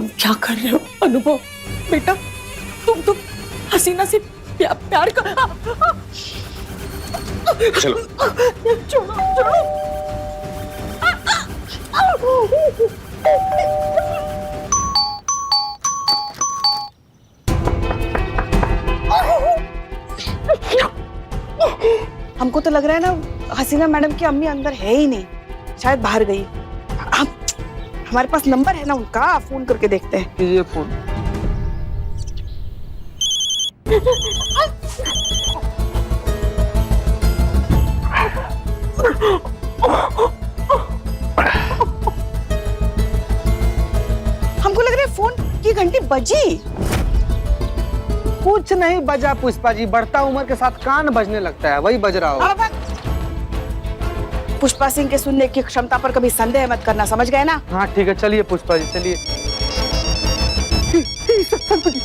तुम क्या कर रहे हो अनुभव? बेटा तुम हसीना से प्यार कर। चलो छोड़ो छोड़ो। हमको तो लग रहा है ना हसीना मैडम की अम्मी अंदर है ही नहीं, शायद बाहर गई। हम हमारे पास नंबर है ना उनका, फोन करके देखते हैं। कीजिए फोन। हमको लग रहा है फोन की घंटी बजी। कुछ नहीं बजा पुष्पा जी, बढ़ता उम्र के साथ कान बजने लगता है, वही बज रहा होगा। पुष्पा सिंह के सुनने की क्षमता पर कभी संदेह मत करना, समझ गए ना? हाँ ठीक है, चलिए पुष्पा जी चलिए। संतु जी,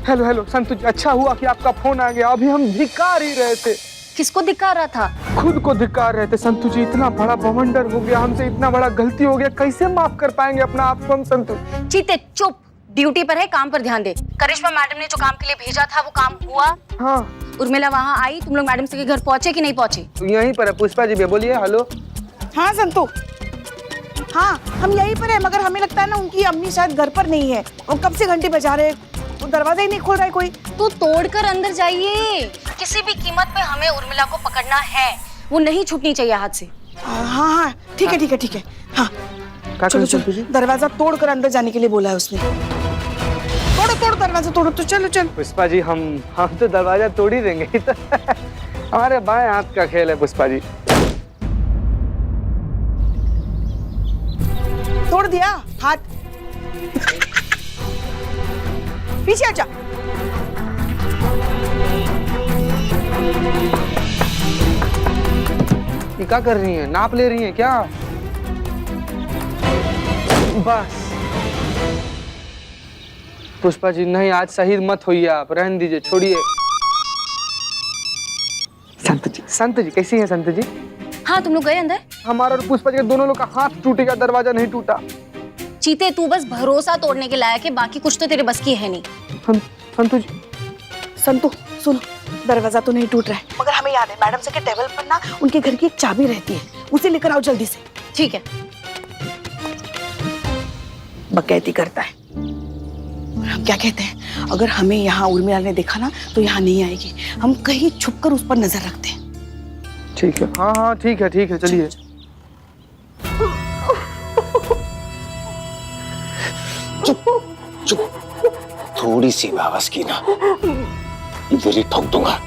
हेलो हेलो संतु जी, अच्छा हुआ कि आपका फोन आ गया, अभी हम धिक्कार ही रहे थे। किसको धिक्कार रहा था? खुद को धिक्कार रहे थे संतु जी, इतना बड़ा बवंडर हो गया हमसे, इतना बड़ा गलती हो गया, कैसे माफ कर पाएंगे अपना आप को हम संतु? चीते चुप, ड्यूटी पर है, काम पर ध्यान दे। करिश्मा मैडम ने जो काम के लिए भेजा था वो काम हुआ? हाँ। उर्मिला वहाँ आई, तुम लोग मैडम से के घर पहुंचे कि नहीं पहुंचे? यहीं पर है पुष्पा जी, बोलिए। हेलो। हाँ संतु, हाँ हम यहीं पर है, मगर हमें लगता है ना उनकी अम्मी शायद घर पर नहीं है। वो कब से घंटी बजा रहे, वो दरवाजा ही नहीं खोल रहा है कोई। तो तोड़कर अंदर जाइए, किसी भी कीमत पे हमें उर्मिला को पकड़ना है, वो नहीं छूटनी चाहिए हाथ से। हाँ हाँ ठीक है ठीक है ठीक है। हाँ चलो चलो, दरवाजा तोड़कर अंदर जाने के लिए बोला है उसने। तोड़ो तोड़ो दरवाजा तोड़ो, तो चलो चलो। पुष्पा जी हम तो दरवाजा तोड़ ही देंगे। हमारे बाएं हाथ का खेल है पुष्पा जी। तोड़ दिया हाथ। पीछे आजा। ये क्या कर रही हैं? नाप ले रही हैं क्या? बस पुष्पा जी नहीं, आज शहीद मत होइए आप, रहने दीजिए, छोड़िए। संत जी कैसी हैं संत जी? हाँ तुम लोग गए अंदर? हमारा और पुष्पा जी के दोनों लोग का हाथ टूटेगा, दरवाजा नहीं टूटा। चीते तू बस भरोसा तोड़ने के लायक है, बाकी कुछ तो तेरे बस की है नहीं। संतु जी, संतु सुनो, दरवाजा तो नहीं टूट रहा है, मगर हमें याद है मैडम से के टेबल पर ना उनके घर की एक चाबी रहती है, उसे लेकर आओ जल्दी से। ठीक है। बकैती करता है। और हम क्या कहते हैं, अगर हमें यहाँ उर्मिला ने देखा ना तो यहाँ नहीं आएगी, हम कहीं छुपकर उस पर नजर रखते हैं। ठीक है। हाँ हाँ ठीक है चलिए। चुप, थोड़ी सी आवाज की ना इधर ही ठोक दूंगा।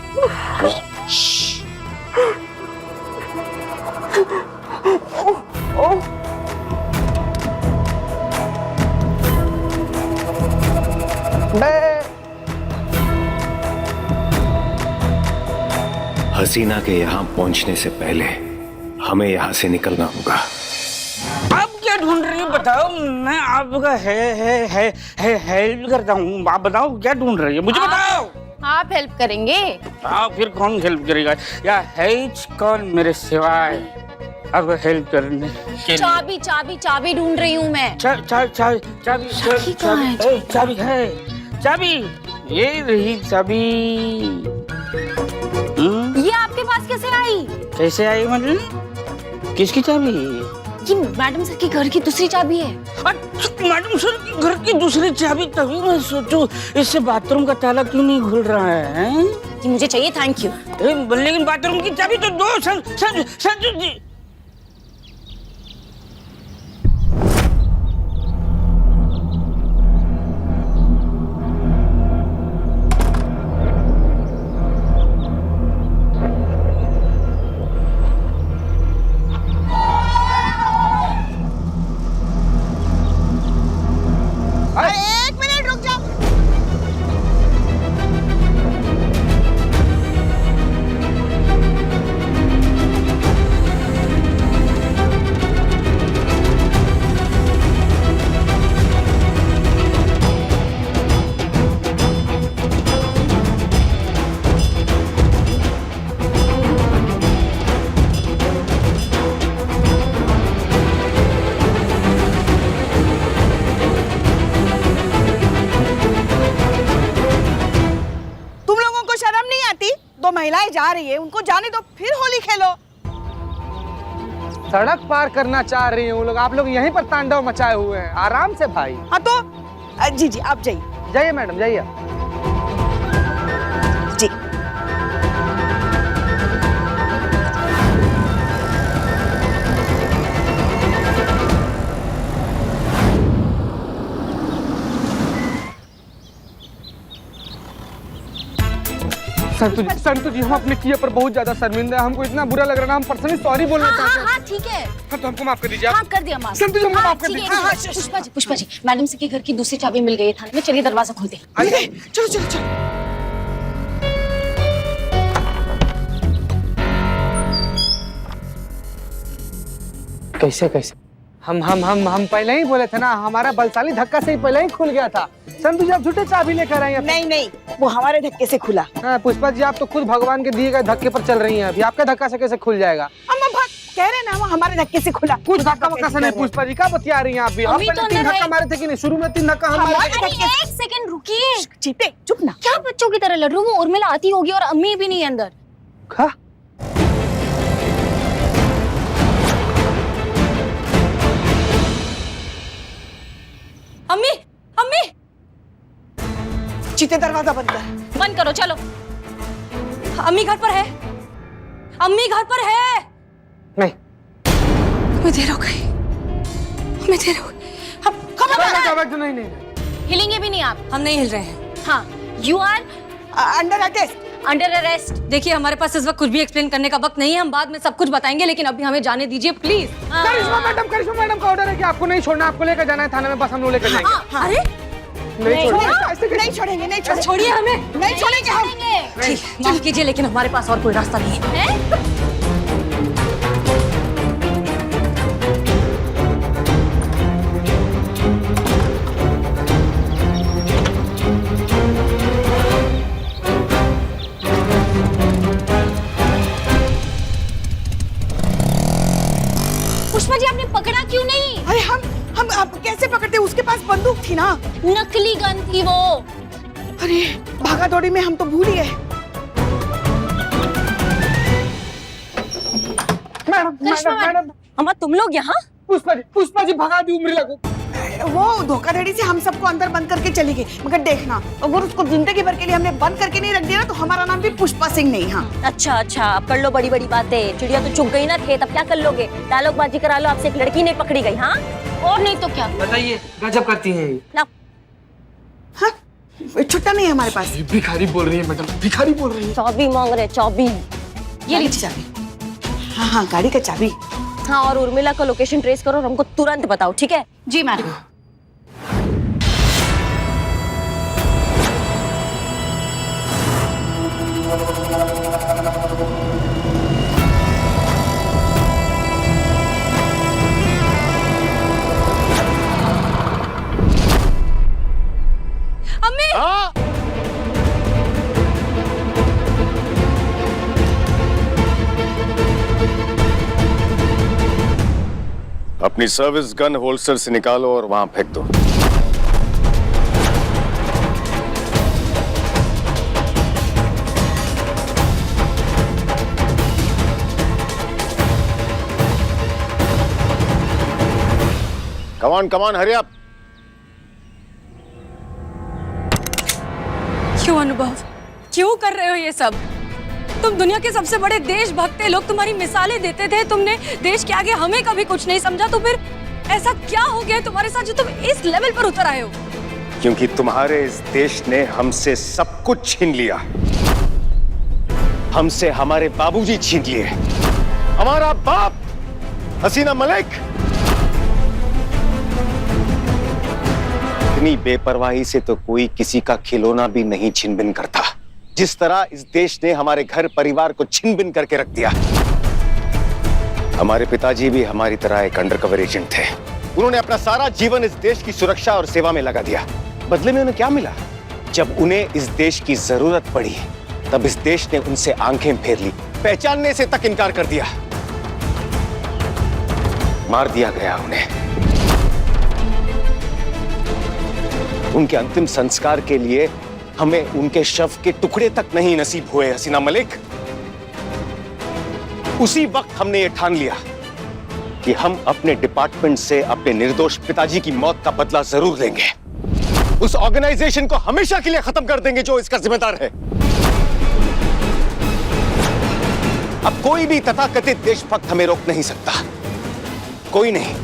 हसीना के यहाँ पहुंचने से पहले हमें यहाँ से निकलना होगा। आप क्या ढूंढ रही हो बताओ, मैं आपका हेल्प करता हूँ। आप बताओ क्या ढूंढ रही है, मुझे बताओ। आप हेल्प करेंगे? आप फिर कौन हेल्प करेगा, या है कौन मेरे सिवाय आपको हेल्प करने के लिए? चाबी चाबी चाबी ढूंढ रही हूँ मैं। चाबी है, चाबी ये रही चाबी। ये आपके पास कैसे आई? कैसे आई मतलब? किसकी चाबी है? ये मैडम सर के घर की दूसरी चाबी है। मैडम सर के घर की दूसरी चाबी, तभी मैं सोचूं इससे बाथरूम का ताला क्यों नहीं खुल रहा है? ये मुझे चाहिए, थैंक यू। लेकिन बाथरूम की चाबी तो दो संजू जी। महिलाएं जा रही है, उनको जाने दो, फिर होली खेलो। सड़क पार करना चाह रही हैं वो लोग, आप लोग यहीं पर तांडव मचाए हुए हैं। आराम से भाई। हाँ तो जी जी आप जाइए। जाइए मैडम जाइए। जी संतु जी हम अपने किए पर बहुत ज्यादा शर्मिंदा है, हमको इतना बुरा लग रहा है ना, हम पर्सनली सॉरी बोलना हाँ चाहते हाँ हैं। हाँ ठीक है। हाँ तो हमको माफ कर दीजिए आप। हाँ कर दिया माफ। संतु जी हमको हाँ, माफ कर ठीक है, दीजिए। एक मिनट। पुष्पा जी मैडम से के घर की दूसरी चाबी मिल गई है थाने में, चलिए दरवाजा खोलते हैं। आइए। चलो चलो चलो। कैसे कैसे हम पहले ही बोले थे ना, हमारा बलशाली धक्का से ही पहले ही खुल गया था। संतु जी आप झूठे चाबी लेकर आई हैं। नहीं नहीं, वो हमारे धक्के से खुला। हाँ, पुष्पा जी आप तो खुद भगवान के दिए गए धक्के पर चल रही हैं, अभी आपका धक्का से कैसे खुल जाएगा? अम्मा भाग कह रहे ना, वो हमारे धक्के से खुला। कुछ धक्का वक्का से नहीं। पुष्पा जी क्या बतिया रही हैं आप भी? हम अम्मी पहले तो 3 अंदर धक्का है। मारे थे कि नहीं? शुरू में 3 धक्का हम मारे थे। अरे एक सेकंड रुकिए। चीते चुप ना। क्या बच्चों की तरह लड़ रही हूँ? वो उर्मिला आती होगी और अम्मी भी नहीं है अंदर। हाँ? अम्मी अम्मी चीते दरवाजा बंद कर। बंद करो चलो। अम्मी घर पर है, अम्मी घर पर है। नहीं मैं देर हो गई, मैं देर हो गई। अब नहीं नहीं नहीं। हिलेंगे भी नहीं आप। हम नहीं हिल रहे हैं। हाँ you are under arrest. Under arrest. देखिए हमारे पास इस वक्त कुछ भी एक्सप्लेन करने का वक्त नहीं है, हम बाद में सब कुछ बताएंगे, लेकिन अभी हमें जाने दीजिए प्लीज। करिश्मा मैडम का ऑर्डर है कि आपको नहीं छोड़ना, आपको लेकर जाना है थाने में, बस हम लोग लेकर जाएंगे। अरे नहीं छोड़ना। नहीं छोड़ेंगे, नहीं छोड़ेंगे। छोड़िए हमें। नहीं छोड़ेंगे हम। ठीक, माफ कीजिए लेकिन हमारे पास और कोई रास्ता नहीं है। पुष्पा जी आपने पकड़ा क्यों नहीं? अरे हम अब कैसे पकड़ते? उसके पास बंदूक थी ना। नकली गन थी वो। अरे भागा दौड़ी में हम तो भूल ही गए। मैडम अम्मा तुम लोग यहाँ? पुष्पा जी भगा दी उर्मिला को। वो धोखाधड़ी से हम सबको अंदर बंद करके चली गई, मगर देखना अगर उसको जिंदगी भर के लिए हमने बंद करके नहीं रख दिया ना, तो हमारा नाम भी पुष्पा सिंह नहीं। हाँ अच्छा अच्छा, अब कर लो बड़ी बड़ी बातें। चिड़िया तो चुग गई ना खेत, अब क्या कर लोगे? डायलॉग बाजी करा लो, आपसे एक लड़की नहीं पकड़ी गई। हाँ और नहीं तो क्या? बताइए गजब करती हैं ये। ना हाँ छुट्टा नहीं है हमारे पास। भिखारी बोल रही है मैडम, भिखारी बोल रही है। चाबी मांग रहे, चाबी। ये लीजिए चाबी। हाँ हाँ गाड़ी का चाबी। हाँ और उर्मिला का लोकेशन ट्रेस करो और हमको तुरंत बताओ, ठीक है? जी मैडम। अम्मी अपनी सर्विस गन होल्स्टर से निकालो और वहां फेंक दो। कमान हरी अप। क्यों अनुभव, क्यों कर रहे हो ये सब? तुम दुनिया के सबसे बड़े देशभक्त थे, लोग तुम्हारी मिसालें देते थे, तुमने देश के आगे हमें कभी कुछ नहीं समझा, तो फिर ऐसा क्या हो गया तुम्हारे साथ जो तुम इस लेवल पर उतर आए हो? क्योंकि तुम्हारे इस देश ने हमसे सब कुछ छीन लिया। हमसे हमारे बाबूजी छीन लिए, हमारा बाप हसीना मलिक। इतनी बेपरवाही से तो कोई किसी का खिलौना भी नहीं छिन भिन करता, जिस तरह इस देश ने हमारे घर परिवार को छिन भिन करके रख दिया। हमारे पिताजी भी हमारी तरह एक अंडरकवर एजेंट थे। उन्होंने अपना सारा जीवन इस देश की सुरक्षा और सेवा में लगा दिया। बदले में उन्हें क्या मिला? जब उन्हें इस देश की जरूरत पड़ी, तब इस देश ने उनसे आंखें फेर ली, पहचानने से तक इनकार कर दिया। मार दिया गया उन्हें। उनके अंतिम संस्कार के लिए हमें उनके शव के टुकड़े तक नहीं नसीब हुए हसीना मलिक। उसी वक्त हमने ये ठान लिया कि हम अपने डिपार्टमेंट से अपने निर्दोष पिताजी की मौत का बदला जरूर लेंगे। उस ऑर्गेनाइजेशन को हमेशा के लिए खत्म कर देंगे जो इसका जिम्मेदार है। अब कोई भी तथाकथित देशभक्त हमें रोक नहीं सकता, कोई नहीं।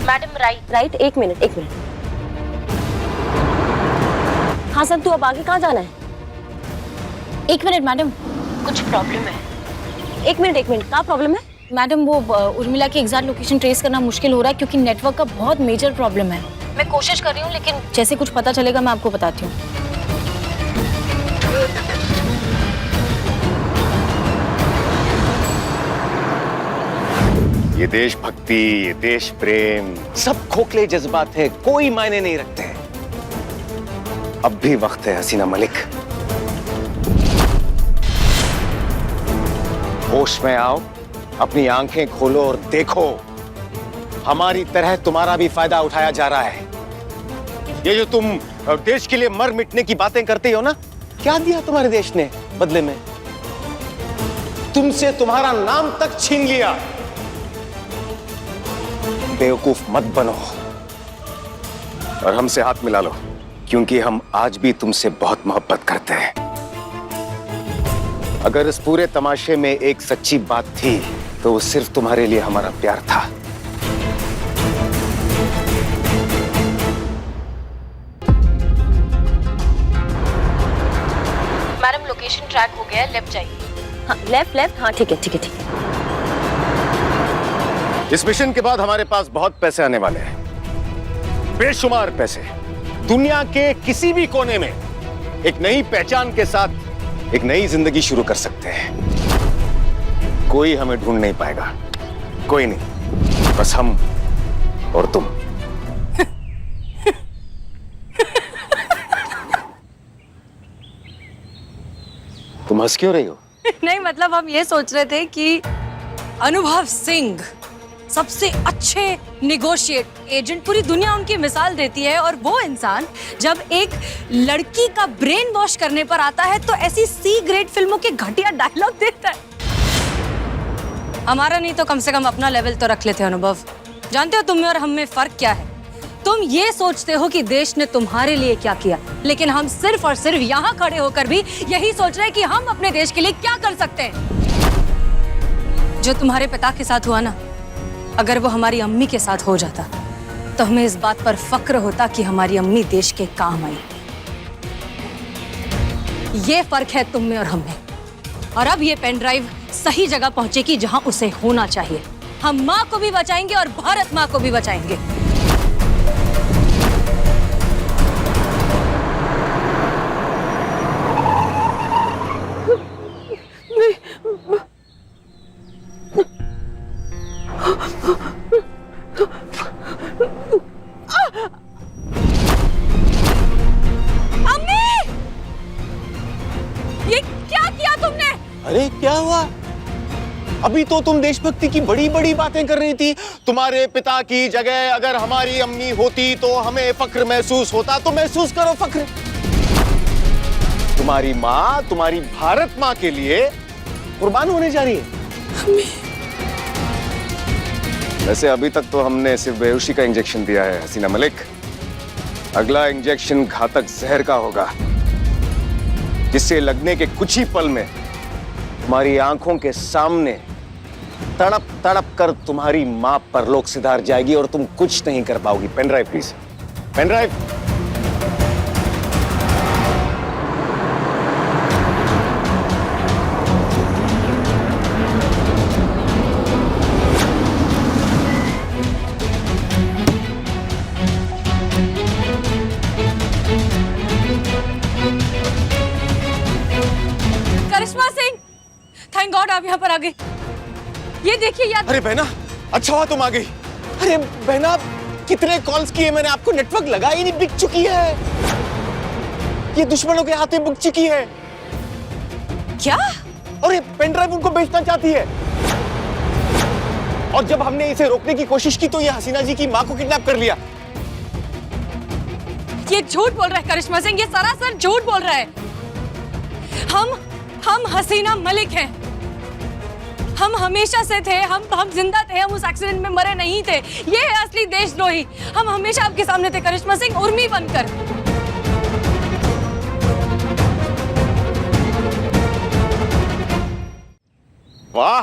मैडम राइट, एक मिनट। हाँ संतु, अब आगे कहाँ जाना है? एक मिनट मैडम, कुछ प्रॉब्लम है? एक मिनट, क्या प्रॉब्लम है? मैडम वो उर्मिला की एग्जैक्ट लोकेशन ट्रेस करना मुश्किल हो रहा है क्योंकि नेटवर्क का बहुत मेजर प्रॉब्लम है। मैं कोशिश कर रही हूँ, लेकिन जैसे कुछ पता चलेगा मैं आपको बताती हूँ। ये देशभक्ति, ये देश प्रेम, सब खोखले जज्बात हैं, कोई मायने नहीं रखते हैं। अब भी वक्त है हसीना मलिक, होश में आओ, अपनी आंखें खोलो और देखो, हमारी तरह तुम्हारा भी फायदा उठाया जा रहा है। ये जो तुम देश के लिए मर मिटने की बातें करते हो ना, क्या दिया तुम्हारे देश ने बदले में? तुमसे तुम्हारा नाम तक छीन लिया। बेवकूफ मत बनो और हमसे हाथ मिला लो, क्योंकि हम आज भी तुमसे बहुत मोहब्बत करते हैं। अगर इस पूरे तमाशे में एक सच्ची बात थी तो वो सिर्फ तुम्हारे लिए हमारा प्यार था। मैडम लोकेशन ट्रैक हो गया है, लेफ्ट जाइए। हाँ लेफ्ट, हाँ ठीक है। इस मिशन के बाद हमारे पास बहुत पैसे आने वाले हैं, बेशुमार पैसे। दुनिया के किसी भी कोने में एक नई पहचान के साथ एक नई जिंदगी शुरू कर सकते हैं। कोई हमें ढूंढ नहीं पाएगा, कोई नहीं, बस हम और तुम। तुम हंस क्यों रही हो? नहीं मतलब हम ये सोच रहे थे कि अनुभव सिंह सबसे अच्छे निगोशिएट एजेंट, पूरी दुनिया उनकी मिसाल देती है, और वो इंसान जब एक लड़की का ब्रेन वॉश करने पर आता है तो ऐसी सी ग्रेड फिल्मों के घटिया डायलॉग देता है। हमारा नहीं तो कम से कम अपना लेवल तो रख लेते हो अनुभव। जानते हो तुम में और हम में फर्क क्या है? तुम ये सोचते हो कि देश ने तुम्हारे लिए क्या किया, लेकिन हम सिर्फ और सिर्फ यहाँ खड़े होकर भी यही सोच रहे हैं कि हम अपने देश के लिए क्या कर सकते हैं। जो तुम्हारे पिता के साथ हुआ ना, अगर वो हमारी अम्मी के साथ हो जाता तो हमें इस बात पर फक्र होता कि हमारी अम्मी देश के काम आई। ये फर्क है तुम में और हम में। और अब ये पेन ड्राइव सही जगह पहुंचेगी जहां उसे होना चाहिए। हम माँ को भी बचाएंगे और भारत माँ को भी बचाएंगे। ये क्या किया तुमने? अरे क्या हुआ? अभी तो तुम देशभक्ति की बड़ी बड़ी बातें कर रही थी। तुम्हारे पिता की जगह अगर हमारी अम्मी होती तो हमें फक्र महसूस होता, तो महसूस करो फक्र। तुम्हारी माँ, तुम्हारी भारत माँ के लिए कुर्बान होने जा रही है। वैसे अभी तक तो हमने सिर्फ बेहोशी का इंजेक्शन दिया है हसीना मलिक। अगला इंजेक्शन घातक जहर का होगा, जिससे लगने के कुछ ही पल में तुम्हारी आंखों के सामने तड़प तड़प कर तुम्हारी मां परलोक सिधार जाएगी और तुम कुछ नहीं कर पाओगी। Pen drive please, pen drive. Karishma Singh, thank God आप यहाँ पर आ गए। ये देखिए यार। अरे बहना, अच्छा हुआ तुम आ गई। अरे बहना, कितने कॉल्स किए मैंने आपको, नेटवर्क लगा ही नहीं, बिक चुकी है। ये दुश्मनों के हाथ में बिक चुकी है। क्या? और ये पेन ड्राइव उनको बेचना चाहती है। और जब हमने इसे रोकने की कोशिश की तो ये हसीना जी की मां को किडनैप कर लिया। ये झूठ बोल रहा है करिश्मा सिंह, ये सरासर झूठ बोल रहा है। हम हसीना मलिक हैं। हम हमेशा से थे, हम जिंदा थे, हम उस एक्सीडेंट में मरे नहीं थे। ये है असली देशद्रोही। हम हमेशा आपके सामने थे करिश्मा सिंह, उर्मी बनकर। वाह,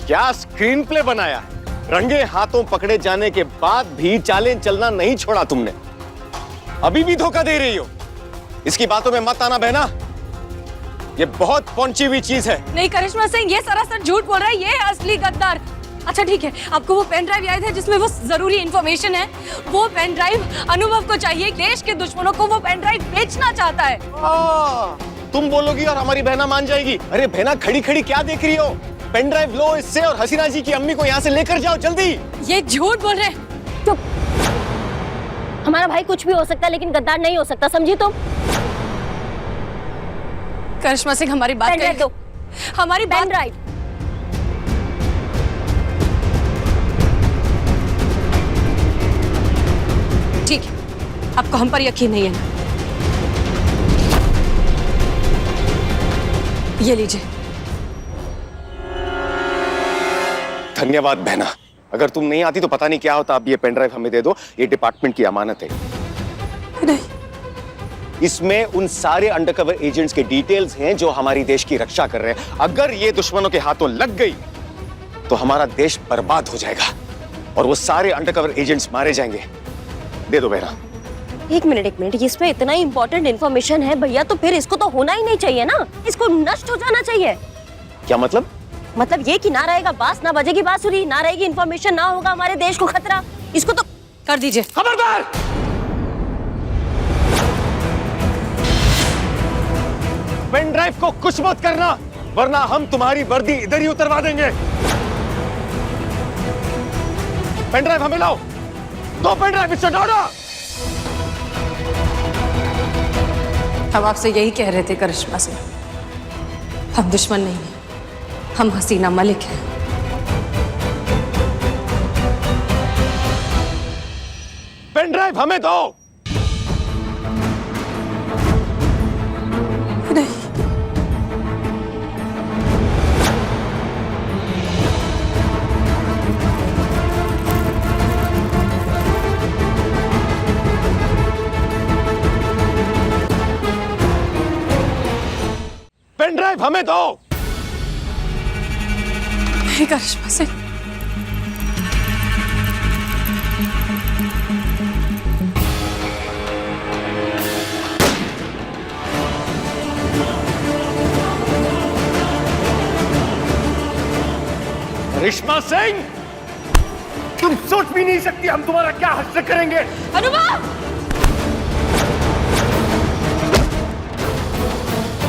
क्या स्क्रीन प्ले बनाया। रंगे हाथों पकड़े जाने के बाद भी चालें चलना नहीं छोड़ा तुमने। अभी भी धोखा दे रही हो। इसकी बातों में मत आना बहना, ये बहुत पहुंची हुई चीज है। नहीं करिश्मा सिंह, ये सरासर झूठ बोल रहा है। ये है असली गद्दार। अच्छा ठीक है, आपको वो पेन ड्राइव याद है जिसमें वो जरूरी इंफॉर्मेशन है? वो पेन ड्राइव अनुभव को चाहिए। देश के दुश्मनों को वो पेन ड्राइव बेचना चाहता है। तुम बोलोगी और हमारी बहना मान जाएगी। अरे बहना, खड़ी खड़ी क्या देख रही हो? पेन ड्राइव लो इससे और हसीना जी की अम्मी को यहाँ से लेकर जाओ जल्दी। ये झूठ बोल रहे हैं। चुप। हमारा भाई कुछ भी हो सकता है लेकिन गद्दार नहीं हो सकता, समझी तुम? करिश्मा सिंह, हमारी बात पेन ड्राइव दो। हमारी पेन बात। ड्राइव। ठीक है, आपको हम पर यकीन नहीं है ना? ये लीजिए। धन्यवाद बहना। अगर तुम नहीं आती तो पता नहीं क्या होता। अब ये पेन ड्राइव हमें दे दो, ये डिपार्टमेंट की अमानत है। नहीं। इसमें उन सारे अंडरकवर एजेंट्स के डिटेल्स हैं जो हमारी देश की रक्षा कर रहे हैं। अगर ये दुश्मनों के हाथों लग गई तो हमारा देश बर्बाद हो जाएगा और वो सारे अंडरकवर एजेंट्स मारे जाएंगे। दे दो बहना। एक मिनट, इसमें इतना इंपॉर्टेंट इन्फॉर्मेशन है भैया, तो फिर इसको तो होना ही नहीं चाहिए ना, इसको नष्ट हो जाना चाहिए। क्या मतलब? मतलब ये कि ना रहेगा बांस, ना बजेगी बांसुरी, ना रहेगी इन्फॉर्मेशन, ना होगा हमारे देश को खतरा। इसको तो कर दीजिए। खबरदार! पेन ड्राइव को कुछ मत करना, वरना हम तुम्हारी वर्दी इधर ही उतरवा देंगे। पेन ड्राइव हमें लाओ। दो पेन ड्राइव, मिस्टर डॉडा। हम आपसे यही कह रहे थे करिश्मा सिंह, हम दुश्मन नहीं हैं, हम हसीना मलिक हैं। पेन ड्राइव हमें दो। नहीं। पेन ड्राइव हमें दो। नहीं करिश्मा सिंह, करिश्मा सिंह, तुम सोच भी नहीं सकती हम तुम्हारा क्या हश्र करेंगे। अनुभव!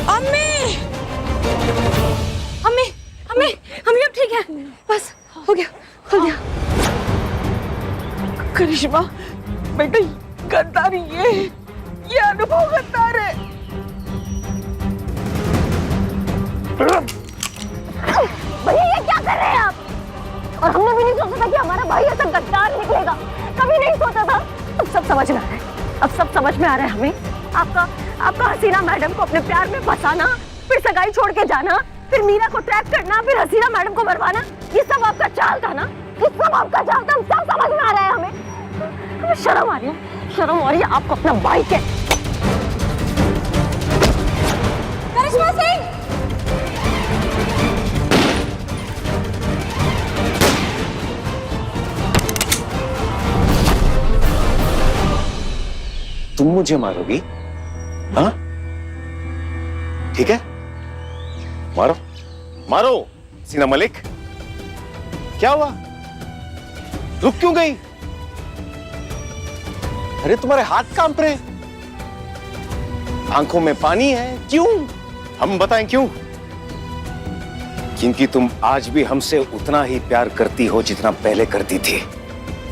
अम्मी! अम्मी! अम्मी! अम्मी अब ठीक है, बस हो गया, खुल गया। करिश्मा बेटा, गद्दार ये अनुभव गद्दार है। भैया ये क्या कर रहे हैं आप? और हमने भी नहीं सोचा था कि हमारा भाई ऐसा गद्दार निकलेगा, कभी नहीं सोचा था। अब सब समझ में आ रहा है, अब सब समझ में आ रहा है हमें। आपका हसीना मैडम को अपने प्यार में फंसाना, फिर सगाई छोड़ के जाना, फिर मीरा को ट्रैक करना, फिर हसीना मैडम को मरवाना, ये सब आपका चाल था ना? ये सब आपका चाल था, सब समझ में आ रहा है हमें शर्म आ रही है, शर्म आ रही है आपको अपना भाई के। करिश्मा सिंह! तुम मुझे मारोगी? हाँ, ठीक है, मारो मारो। सीना मलिक, क्या हुआ? रुक क्यों गई? अरे तुम्हारे हाथ कांप रहे, आंखों में पानी है, क्यों? हम बताएं क्यों? क्योंकि तुम आज भी हमसे उतना ही प्यार करती हो जितना पहले करती थी।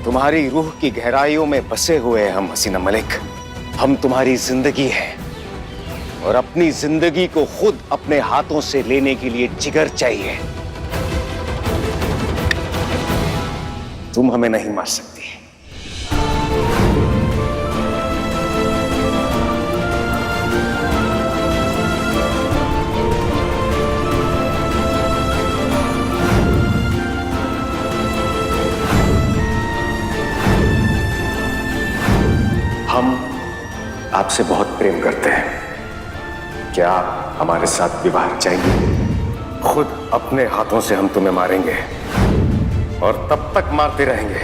तुम्हारी रूह की गहराइयों में बसे हुए हैं हम हसीना मलिक। हम तुम्हारी जिंदगी है और अपनी जिंदगी को खुद अपने हाथों से लेने के लिए जिगर चाहिए। तुम हमें नहीं मार सकती। आपसे बहुत प्रेम करते हैं। क्या आप हमारे साथ विवाह चाहेंगे? खुद अपने हाथों से हम तुम्हें मारेंगे और तब तक मारते रहेंगे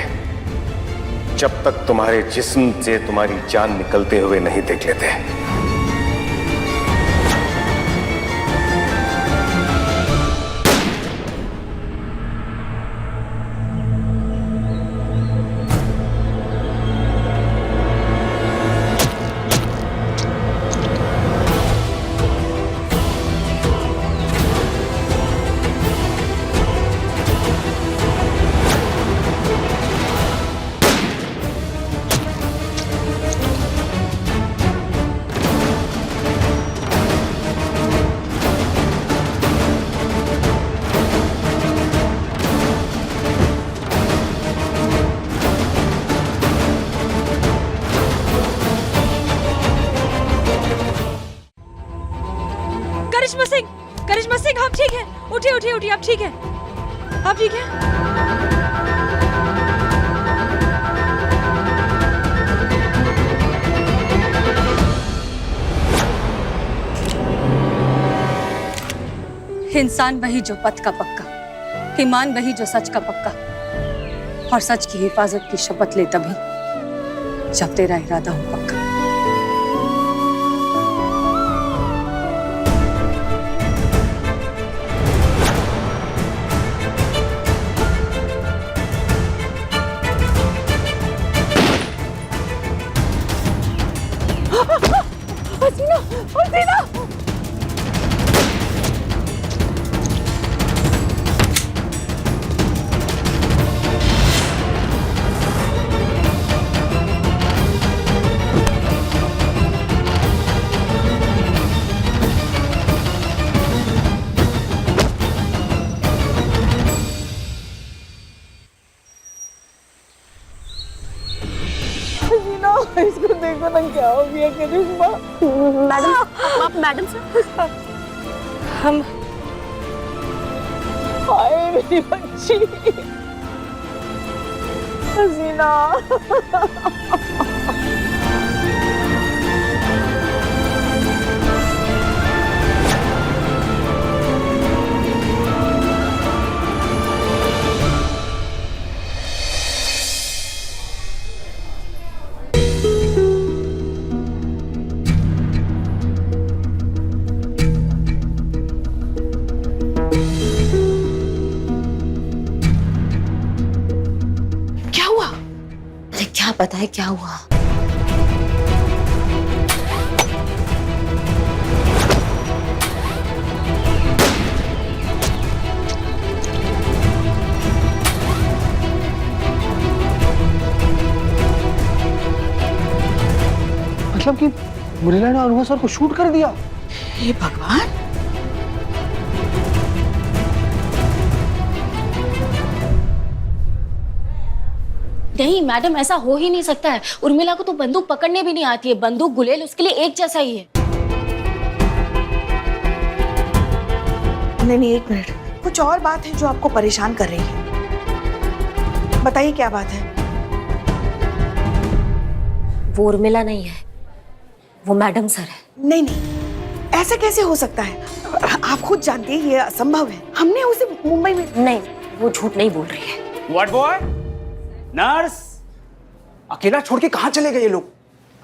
जब तक तुम्हारे जिस्म से तुम्हारी जान निकलते हुए नहीं देख लेते। करिश्मा सिंह आप ठीक है? उठिए उठिए उठिए, आप ठीक है? आप ठीक है? इंसान वही जो पथ का पक्का, ईमान वही जो सच का पक्का, और सच की हिफाजत की शपथ ले तभी जब तेरा इरादा हो पक्का। हसीना, हसीना! इसको देखो ना क्या हो गया करिश्मा। मैडम, आप मैडम सर? हम हाय मेरी बच्ची हसीना। क्या पता है क्या हुआ? मतलब कि मुरलीला ने अनुभव सर को शूट कर दिया? हे भगवान! नहीं मैडम, ऐसा हो ही नहीं सकता है। उर्मिला को तो बंदूक पकड़ने भी नहीं आती है। बंदूक गुलेल उसके लिए एक जैसा ही है। नहीं, एक मिनट, कुछ और बात है जो आपको परेशान कर रही है। बताइए क्या बात है? वो उर्मिला नहीं है, वो मैडम सर है। नहीं नहीं, ऐसा कैसे हो सकता है? आप खुद जानती हैं ये असंभव है। हमने उसे मुंबई में। नहीं, वो झूठ नहीं बोल रही है। What boy? नर्स, अकेला छोड़ के कहाँ चले गए ये लोग?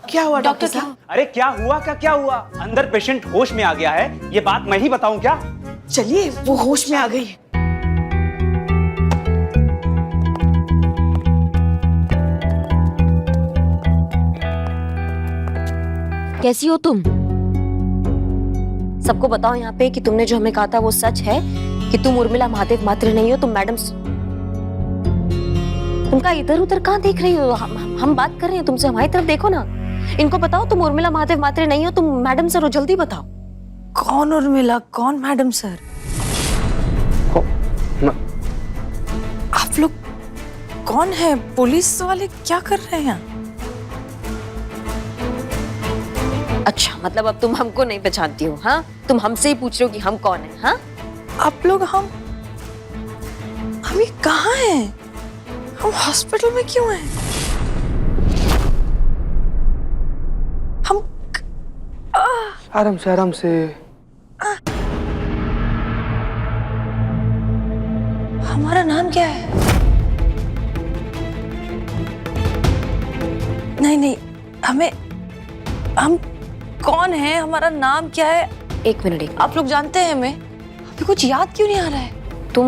क्या हुआ डॉक्टर साहब? अरे क्या हुआ? क्या हुआ? अंदर पेशेंट होश में आ गया है। ये बात मैं ही बताऊं क्या? चलिए, वो होश में आ गई है। कैसी हो तुम? सबको बताओ यहाँ पे कि तुमने जो हमें कहा था वो सच है, कि तुम उर्मिला महादेव मात्र नहीं हो, तुम मैडम। तुमका इधर उधर कहाँ देख रही हो? हम बात कर रहे हैं तुमसे, हमारी तरफ देखो ना। इनको बताओ तुम उर्मिला महादेव मात्रे नहीं हो, तुम मैडम सर हो, जल्दी बताओ। कौन उर्मिला, कौन मैडम सर? आप लोग कौन है? पुलिस वाले क्या कर रहे हैं? अच्छा, मतलब अब तुम हमको नहीं पहचानती हो? हाँ, तुम हमसे ही पूछ रहे हो कि हम कौन है? हाँ, आप लोग हम ये कहाँ हैं? हम हॉस्पिटल में क्यों हैं? हम आराम से आराम से। हमारा नाम क्या है? नहीं नहीं, हम कौन है, हमारा नाम क्या है? एक मिनट। आप लोग जानते हैं हमें? अभी कुछ याद क्यों नहीं आ रहा है? तुम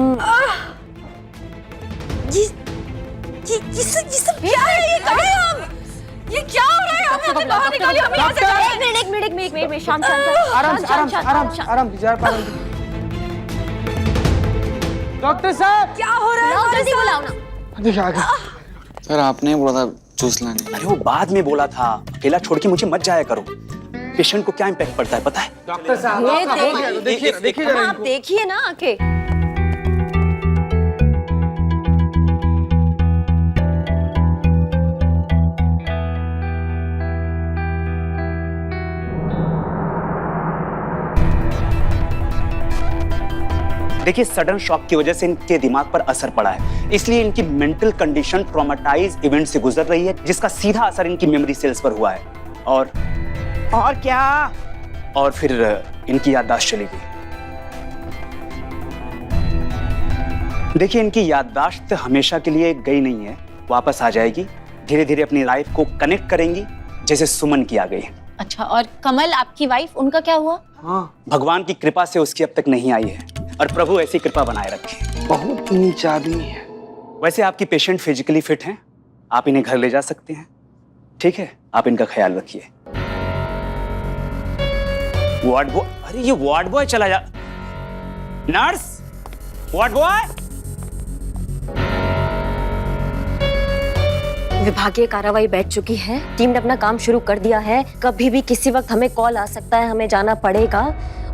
ये सब क्या है? ये कहाँ हैं हम? ये क्या हो रहा है? हमें यहाँ से बाहर निकालिए, हमें यहाँ से जाना है। एक मिनट शांत आराम कीजिए, आराम कीजिए। डॉक्टर साहब, क्या हो रहा है हमारे जल्दी साथ? बुलाओ ना। देखिए आगे। सर आपने बोला था जूस लाने। अरे वो बाद में बोला था, अकेला छोड़ के मुझे मत जाया करो। पेशेंट को क्या इम्पैक्ट पड़ता है पता है? डॉक्टर साहब, ये आपका हो गया तो देखिए देखिए जरा आप इनको। देखिए ना आके। देखिए सडन शॉक की वजह से इनके दिमाग पर असर पड़ा है, इसलिए इनकी मेंटल कंडीशन ट्रॉमेटाइज इवेंट से गुजर रही है, जिसका सीधा असर इनकी मेमोरी सेल्स पर हुआ है और क्या? और फिर इनकी याददाश्त चली गई। देखिए इनकी याददाश्त हमेशा के लिए गई नहीं है, वापस आ जाएगी। धीरे धीरे अपनी लाइफ को कनेक्ट करेंगी, जैसे सुमन की आ गई। अच्छा, और कमल आपकी वाइफ, उनका क्या हुआ? हाँ, भगवान की कृपा से उसकी अब तक नहीं आई है और प्रभु ऐसी कृपा बनाए रखे। बहुत नीच आदमी है। वैसे आपकी पेशेंट फिजिकली फिट हैं, आप इन्हें घर ले जा सकते हैं। ठीक है, आप इनका ख्याल रखिए। वार्ड बॉय, अरे ये वार्ड बॉय चला जा। Nurse, ward boy. विभागीय कार्रवाई बैठ चुकी है, टीम ने अपना काम शुरू कर दिया है। कभी भी किसी वक्त हमें कॉल आ सकता है, हमें जाना पड़ेगा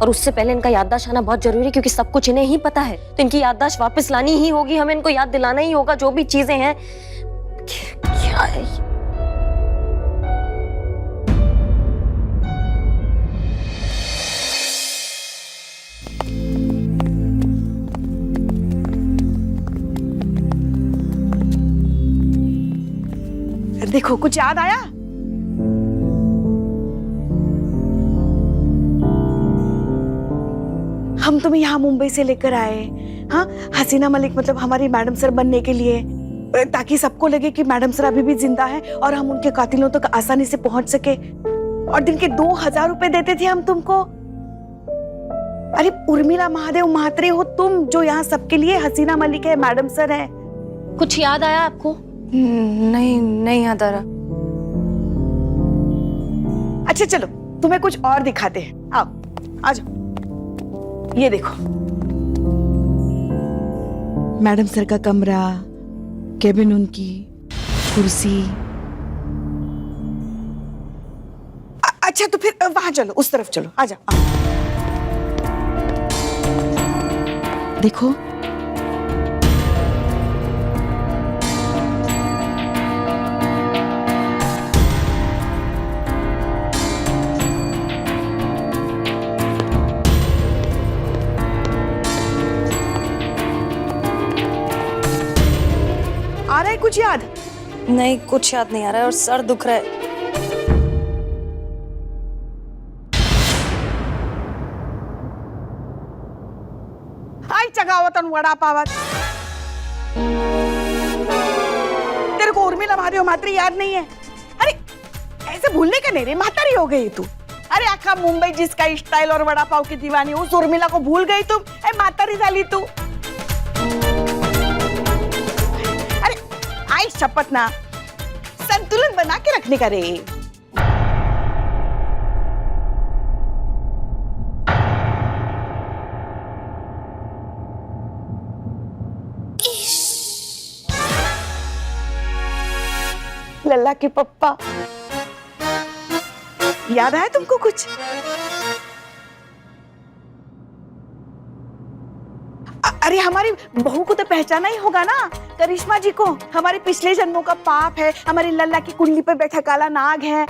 और उससे पहले इनका याददाश्त आना बहुत जरूरी है, क्योंकि सब कुछ इन्हें ही पता है। तो इनकी याददाश्त वापस लानी ही होगी, हमें इनको याद दिलाना ही होगा जो भी चीजें हैं। क्या है ये? देखो कुछ याद आया? हम तुम्हें यहाँ मुंबई से लेकर आए, हाँ, हसीना मलिक मतलब हमारी मैडम सर बनने के लिए, ताकि सबको लगे कि मैडम सर अभी भी जिंदा है और हम उनके कातिलों तक आसानी से पहुंच सके। और दिन के 2000 रुपए देते थे हम तुमको। अरे उर्मिला महादेव महात्रे हो तुम, जो यहाँ सबके लिए हसीना मलिक है, मैडम सर है। कुछ याद आया आपको? नहीं याद आ रहा। अच्छा चलो तुम्हें कुछ और दिखाते हैं, आओ आ जाओ। ये देखो मैडम सर का कमरा, केबिन उनकी, कुर्सी। अच्छा तो फिर वहां चलो, उस तरफ चलो, आ जाओ। देखो आ रहा है कुछ याद? नहीं, कुछ याद नहीं आ रहा है और सर दुख रहा है। आई चगावत और वड़ा पावत। तेरे को उर्मिला महादेव मात्री याद नहीं है? अरे ऐसे भूलने का नहीं रे, मातारी हो गई तू। अरे आखा मुंबई जिसका स्टाइल और वड़ा पाव की दीवानी, उस उर्मिला को भूल गई तुम? ए मातारी झाली तू। अरे आई शपथ ना, संतुलन बना के रखने का रे। लल्ला के पप्पा, याद आया तुमको कुछ? अरे हमारी बहू को तो पहचाना ही होगा ना, करिश्मा जी को। हमारे पिछले जन्मों का पाप है, हमारी लल्ला की कुंडली पे बैठा काला नाग है।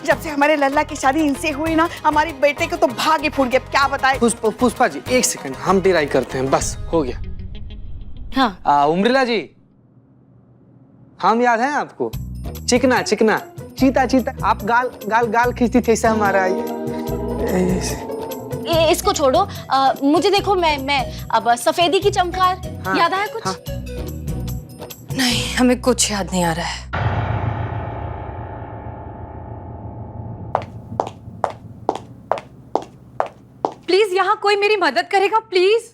जब से हमारे लल्ला की शादी इनसे हुई ना, हमारे बेटे को तो भाग ही फूट गया। क्या बताए? पुष्पा जी एक सेकंड, हम टिराई करते हैं, बस हो गया। हाँ उर्मिला जी, हम याद हैं आपको? चिकना चिकना चीता चीता आप गाल गाल गाल खींचती थी ऐसा हमारा इसको छोड़ो, मुझे देखो, मैं अब सफेदी की चमकार, हाँ, याद आया कुछ? हाँ। नहीं, हमें कुछ याद नहीं आ रहा है। प्लीज यहाँ कोई मेरी मदद करेगा, प्लीज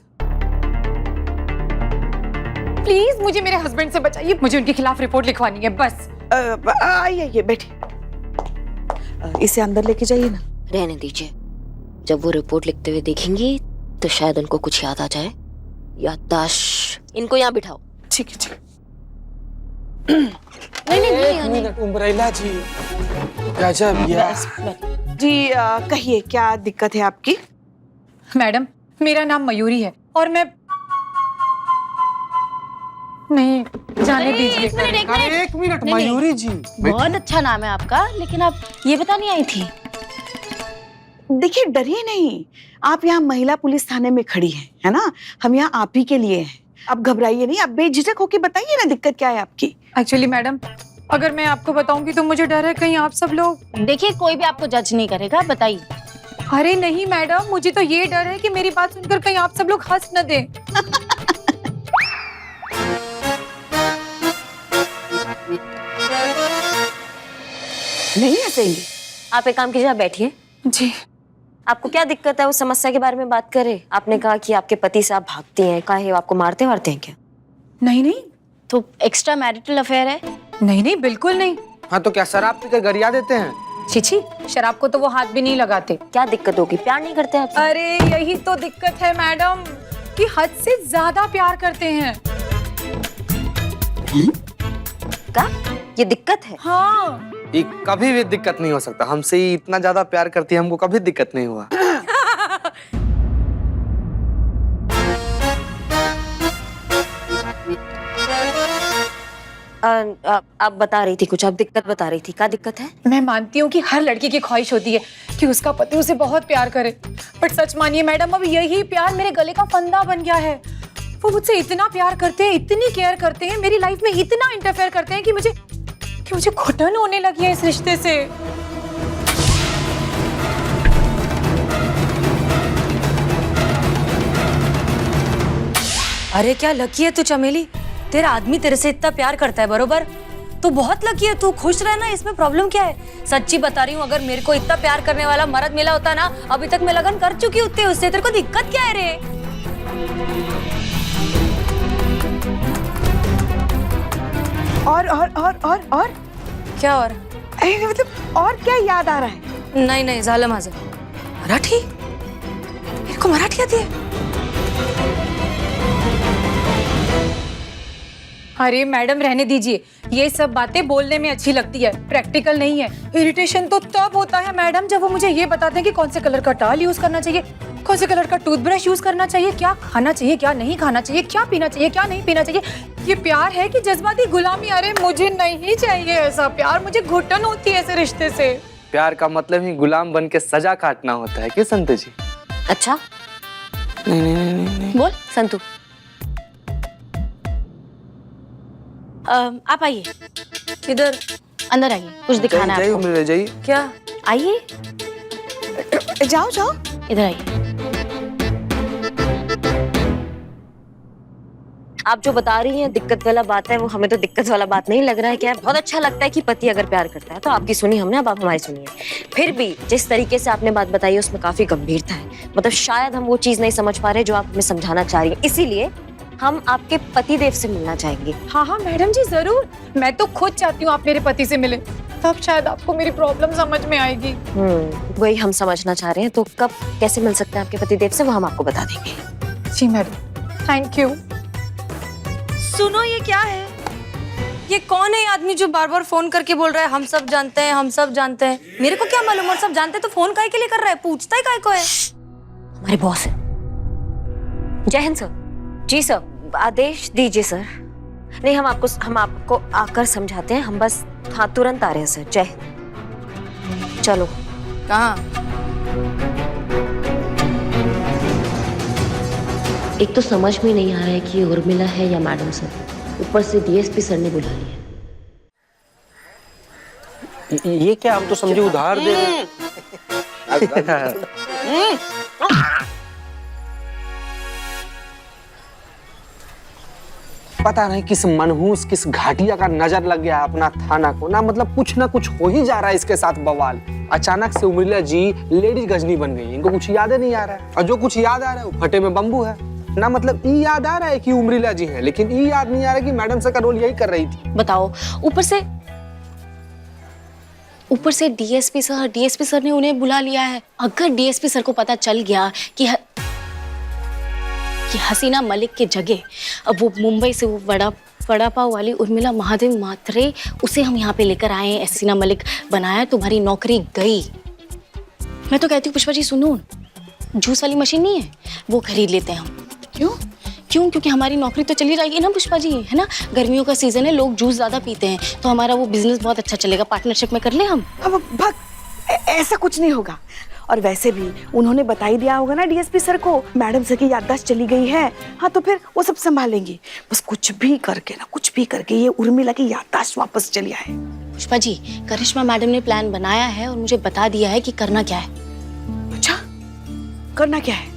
प्लीज मुझे मेरे हस्बैंड से बचाइए, मुझे उनके खिलाफ रिपोर्ट लिखवानी है बस। आइए बैठिए, इसे अंदर लेके जाइए ना। रहने दीजिए, जब वो रिपोर्ट लिखते हुए देखेंगी तो शायद उनको कुछ याद आ जाए। याददाश्त, इनको यहाँ बिठाओ। ठीक है, ठीक है। नहीं, मिनट उम्ब्रेला जी, गजब यार। जी कहिए क्या दिक्कत है आपकी? मैडम, मेरा नाम मयूरी है और मैं नहीं जाने दीजिए। अरे एक मिनट मयूरी जी, बहुत अच्छा नाम है आपका, लेकिन आप ये बताने आई थी? देखिए डरिए नहीं, आप यहाँ महिला पुलिस थाने में खड़ी हैं, है ना? हम यहाँ आप ही के लिए हैं। आप घबराइए नहीं, आप बेझिझक होके बताइए ना दिक्कत क्या है आपकी। एक्चुअली मैडम, अगर मैं आपको बताऊंगी तो मुझे डर है कहीं आप सब लोग। देखिए, कोई भी आपको जज नहीं करेगा, बताइए। अरे नहीं मैडम, मुझे तो ये डर है कि मेरी बात सुनकर कहीं आप सब लोग हंस न दें। नहीं हंसेंगे। आप एक काम कीजिए, आप बैठिए। जी आपको क्या दिक्कत है, उस समस्या के बारे में बात करें। आपने कहा कि आपके पति से आप भागती हैं, काहे वो आपको मारते वारते हैं क्या? नहीं, तो एक्स्ट्रा मैरिटल अफेयर है? नहीं, बिल्कुल नहीं। हाँ तो क्या शराब पीकर गरिया देते हैं? छिछी, शराब को तो वो हाथ भी नहीं लगाते। क्या दिक्कत होगी, प्यार नहीं करते आप? अरे यही तो दिक्कत है मैडम, कि हद से ज्यादा प्यार करते हैं। क्या ये दिक्कत है? हाँ। ये कभी भी दिक्कत नहीं हो सकता, हमसे ही इतना ज्यादा प्यार करती है, हमको कभी दिक्कत नहीं हुआ। आप बता रही थी कुछ, आप दिक्कत बता रही थी, क्या दिक्कत है? मैं मानती हूँ कि हर लड़की की ख्वाहिश होती है कि उसका पति उसे बहुत प्यार करे, बट सच मानिए मैडम, अब यही प्यार मेरे गले का फंदा बन गया है। वो मुझसे इतना प्यार करते हैं, इतनी केयर करते हैं, मेरी लाइफ में इतना इंटरफेयर करते हैं कि मुझे घुटन होने लगी है इस रिश्ते से। अरे क्या लकी है तू चमेली, तेरा आदमी तेरे से इतना प्यार करता है, बरोबर? तू बहुत लकी है, तू खुश रहना, इसमें प्रॉब्लम क्या है? सच्ची बता रही हूँ, अगर मेरे को इतना प्यार करने वाला मर्द मिला होता ना, अभी तक मैं लगन कर चुकी होती उससे। तेरे को दिक्कत क्या है रे? और क्या और? अरे मतलब और क्या याद आ रहा है? नहीं झालं माझं। मराठी? मेरे को मराठी आती है? अरे मैडम रहने दीजिए, ये सब बातें बोलने में अच्छी लगती है, प्रैक्टिकल नहीं है। इरिटेशन तो तब होता है मैडम जब वो मुझे ये बताते हैं कि कौन से कलर का टाल यूज करना चाहिए, कौन से कलर का टूथब्रश यूज करना चाहिए, क्या खाना चाहिए, क्या नहीं खाना चाहिए, क्या पीना चाहिए, क्या नहीं पीना चाहिए। ये प्यार है कि जज्बाती गुलामी? अरे मुझे नहीं चाहिए ऐसा प्यार, मुझे घुटन होती है ऐसे रिश्ते से। प्यार का मतलब ही गुलाम बन के सजा काटना होता है, क्यों संतु जी? अच्छा नहीं। बोल संतु। आप आइए, इधर अंदर आइए, कुछ दिखाना है आपको। ले जाइए। क्या? आइए, जाओ इधर आइए। आप जो बता रही हैं दिक्कत वाला बात है, वो हमें तो दिक्कत वाला बात नहीं लग रहा है। क्या बहुत अच्छा लगता है कि पति अगर प्यार करता है, तो आपकी सुनी हमने, अब आप हमारी सुनिए। फिर भी जिस तरीके से आपने बात बताई उसमें काफी गंभीरता है, मतलब शायद हम वो चीज नहीं समझ पा रहे जो आप हमें समझाना चाह रही हैं, इसीलिए हम आपके पतिदेव से मिलना चाहेंगे। हाँ मैडम जी जरूर, मैं तो खुद चाहती हूँ आप मेरे पति से मिले, तब शायद आपको मेरी प्रॉब्लम समझ में आएगी। वही हम समझना चाह रहे हैं, तो कब कैसे मिल सकते हैं आपके पतिदेव से, वो हम आपको बता देंगे। जी मैडम, थैंक यू। सुनो ये क्या है? ये कौन है ये आदमी जो बार बार फोन करके बोल रहा है हम सब जानते हैं, हम सब जानते हैं? मेरे को क्या मालूम, और सब जानते हैं तो फोन काहे के लिए कर रहा है, पूछता ही काहे को है? हमारे बॉस है। जय हिंद सर। जी सर, आदेश दीजिए सर। नहीं, हम आपको आकर समझाते हैं, हम बस हाँ तुरंत आ रहे हैं सर। जय हिंद। चलो। कहाँ? एक तो समझ में नहीं आ रहा है कि ये उर्मिला है या मैडम सर, ऊपर से डीएसपी सर ने बुला लिया। ये क्या, हम तो समझे उधार दे रहे हैं। पता नहीं किस मनहूस, किस घाटिया का नजर लग गया है अपना थाना को ना, मतलब कुछ ना कुछ हो ही जा रहा है इसके साथ बवाल। अचानक से उर्मिला जी लेडीज गजनी बन गई, इनको कुछ याद नहीं आ रहा है, और जो कुछ याद आ रहा है वो फटे में बम्बू है ना। मतलब ये याद आ रहा है कि उर्मिला जी है, लेकिन ये याद नहीं आ रहा कि मैडम सर का रोल यही कर रही थी। बताओ, ऊपर से डीएसपी सर ने उन्हें बुला लिया है। अगर डीएसपी सर को पता चल गया कि हसीना मलिक की जगह अब वो मुंबई से वो वड़ा पाव वाली उर्मिला महादेव मात्रे, उसे हम यहाँ पे लेकर आए हैं, हसीना मलिक बनाया, तुम्हारी नौकरी गई। मैं तो कहती हूँ पुष्पा जी, सुनो, जूस वाली मशीन नहीं है, वो खरीद लेते हैं हम। क्यों? क्योंकि हमारी नौकरी तो चली जाएगी ना पुष्पा जी, है ना। गर्मियों का सीजन है, लोग जूस ज्यादा पीते हैं, तो हमारा वो बिजनेस बहुत अच्छा चलेगा। पार्टनरशिप में कर ले हम। अब भग, ऐसा कुछ नहीं होगा। और वैसे भी उन्होंने बता ही दिया होगा ना डीएसपी सर को, मैडम सर की याददाश्त चली गई है। हाँ, तो फिर वो सब संभालेंगी। बस कुछ भी करके ये उर्मिला की याददाश्त वापस चली आए। पुष्पा जी, करिश्मा मैडम ने प्लान बनाया है और मुझे बता दिया है कि करना क्या है। अच्छा, करना क्या है?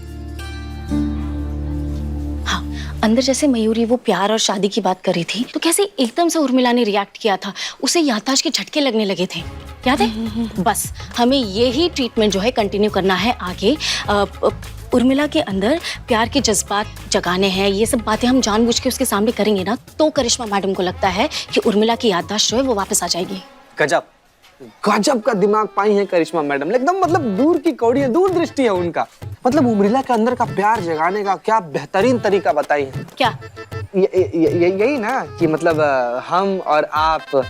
हाँ, अंदर जैसे मयूरी वो प्यार और शादी की बात कर रही थी, तो कैसे एकदम से उर्मिला ने रिएक्ट किया था, उसे याददाश्त के झटके लगने लगे थे, याद है? बस हमें यही ट्रीटमेंट जो है कंटिन्यू करना है आगे। उर्मिला के अंदर प्यार के जज्बात जगाने हैं, ये सब बातें हम जानबूझ के उसके सामने करेंगे ना, तो करिश्मा मैडम को लगता है कि उर्मिला की याददाश्त जो है वो वापस आ जाएगी। गजब का दिमाग पाई है करिश्मा मैडम, एकदम मतलब दूर की कौड़ी है, दूर दृष्टि है उनका। मतलब उर्मिला के अंदर का प्यार जगाने का क्या बेहतरीन तरीका बताई है। क्या? यही ना कि मतलब हम और आप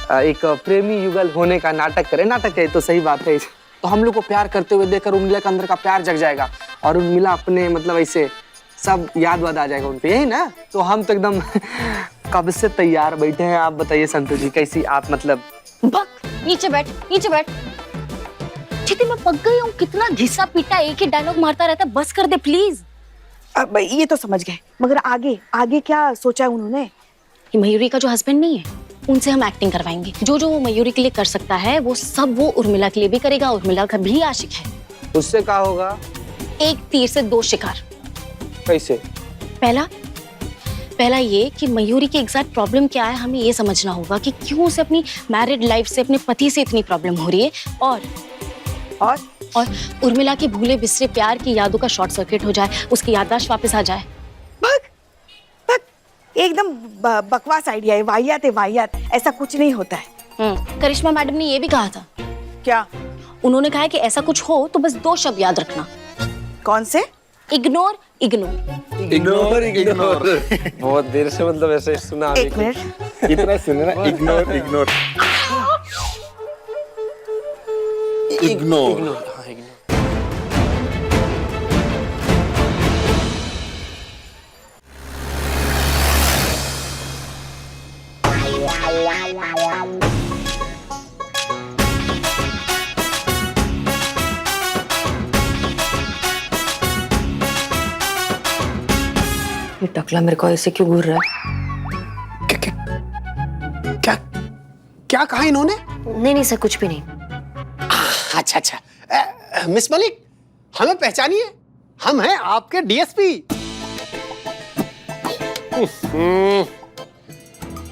एक प्रेमी युगल होने का नाटक करें। नाटक है तो सही बात है, तो हम लोग को प्यार करते हुए देखकर उर्मिला के अंदर का प्यार जग जाएगा और उर्मिला अपने मतलब ऐसे सब याद आ जाएगा उन पे, यही ना। तो हम तो एकदम कब से तैयार बैठे हैं। आप बताइए संतोष जी, कैसी आप मतलब? नीचे बैठ। छिती, मैं पक गई हूँ, कितना घिसा पीटा एक ही डायलॉग मारता रहता है, बस कर दे प्लीज। अब ये तो समझ गए, मगर आगे क्या सोचा है उन्होंने? ये मयूरी का जो हस्बैंड नहीं है, उनसे हम एक्टिंग करवाएंगे। जो वो मयूरी के लिए कर सकता है वो सब वो उर्मिला के लिए भी करेगा। उर्मिला का भी आशिक है। उससे क्या होगा? एक तीर से दो शिकार। कैसे? पहला ये कि मयूरी की एग्जैक्ट प्रॉब्लम क्या है, हमें ये समझना होगा कि क्यों उसे अपनी मैरिड लाइफ से अपने पति से इतनी प्रॉब्लम हो रही है, और उर्मिला के भूले बिसरे प्यार की यादों का शॉर्ट सर्किट हो जाए, उसकी याददाश्त वापस आ जाए। एकदम बकवास आइडिया है, वाहियात। ऐसा कुछ नहीं होता है। करिश्मा मैडम ने ये भी कहा था। क्या? उन्होंने कहा है कि ऐसा कुछ हो तो बस 2 शब्द याद रखना। कौन से? इग्नोर। बहुत देर से मतलब ऐसे सुना। एक मिनट, इतना सुने ना, इग्नोर। ये टकला मेरे को ऐसे क्यों घूर रहा है? क्या कहा इन्होंने? नहीं सर, कुछ भी नहीं। अच्छा। मिस मलिक, हमें पहचानिए, हम हैं आपके डीएसपी।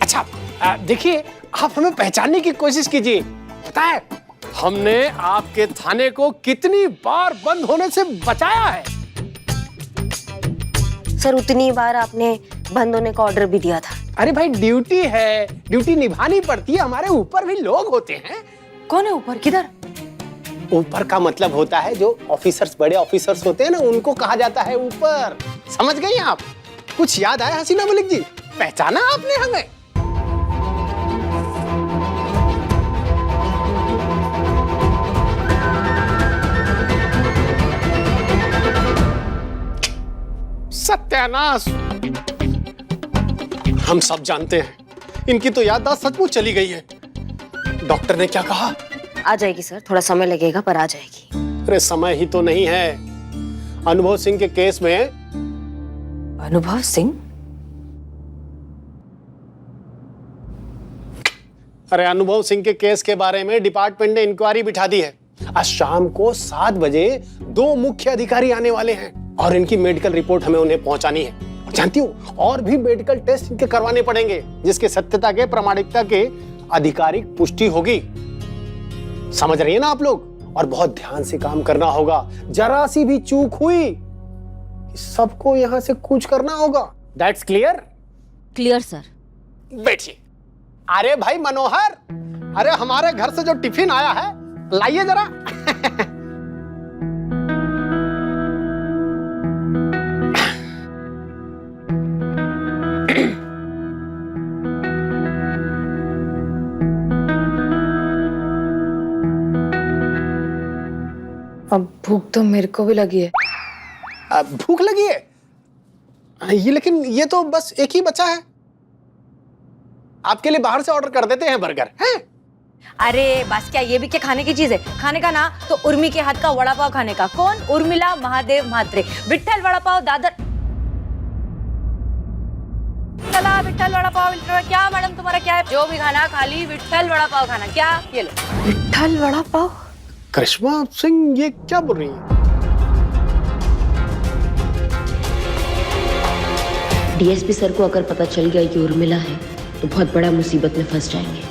अच्छा, देखिए, आप हमें पहचानने की कोशिश कीजिए। पता है हमने आपके थाने को कितनी बार बंद होने से बचाया है। सर, उतनी बार आपने बंद होने का ऑर्डर भी दिया था। अरे भाई, ड्यूटी है, ड्यूटी निभानी पड़ती है। हमारे ऊपर भी लोग होते हैं। कौन है ऊपर? किधर? ऊपर का मतलब होता है जो ऑफिसर्स, बड़े ऑफिसर्स होते हैं ना, उनको कहा जाता है ऊपर। समझ गई आप? कुछ याद आया हसीना मलिक जी? पहचाना आपने हमें? सत्यानाश! हम सब जानते हैं इनकी तो याददाश्त सचमुच चली गई है। डॉक्टर ने क्या कहा? आ जाएगी सर, थोड़ा समय लगेगा पर आ जाएगी। अरे समय ही तो नहीं है। अनुभव सिंह के केस में। अनुभव सिंह? अरे अनुभव सिंह के केस के बारे में डिपार्टमेंट ने इंक्वायरी बिठा दी है। आज शाम को 7 बजे 2 मुख्य अधिकारी आने वाले हैं और इनकी मेडिकल रिपोर्ट हमें उन्हें पहुंचानी है। और जानती हो, और भी मेडिकल टेस्ट इनके करवाने पड़ेंगे जिसके सत्यता के प्रामाणिकता के आधिकारिक पुष्टि होगी। समझ रही है ना आप लोग? और बहुत ध्यान से काम करना होगा। जरा सी भी चूक हुई सबको यहां से कूच करना होगा। That's clear? Clear sir. बैठिए। अरे भाई मनोहर, अरे हमारे घर से जो टिफिन आया है लाइए जरा। अब भूख तो मेरे को भी लगी है। भूख लगी है ये, लेकिन ये तो बस एक ही बचा है। आपके लिए बाहर से ऑर्डर कर देते हैं बर्गर हैं? अरे बस क्या, ये भी क्या खाने की चीज है? खाने का ना तो उर्मी के हाथ का वड़ा पाव खाने का। कौन? उर्मिला महादेव म्हात्रे, विट्ठल वड़ा पाव दादर। चला विट्ठल वड़ा पाव। क्या मैडम तुम्हारा क्या है? जो भी खाना खाली विट्ठल वड़ा पाव खाना। क्या ये लो विट्ठल वड़ा पाव। करिश्मा सिंह ये क्या बोल रही है? डीएसपी सर को अगर पता चल गया कि उर्मिला है तो बहुत बड़ा मुसीबत में फंस जाएंगे।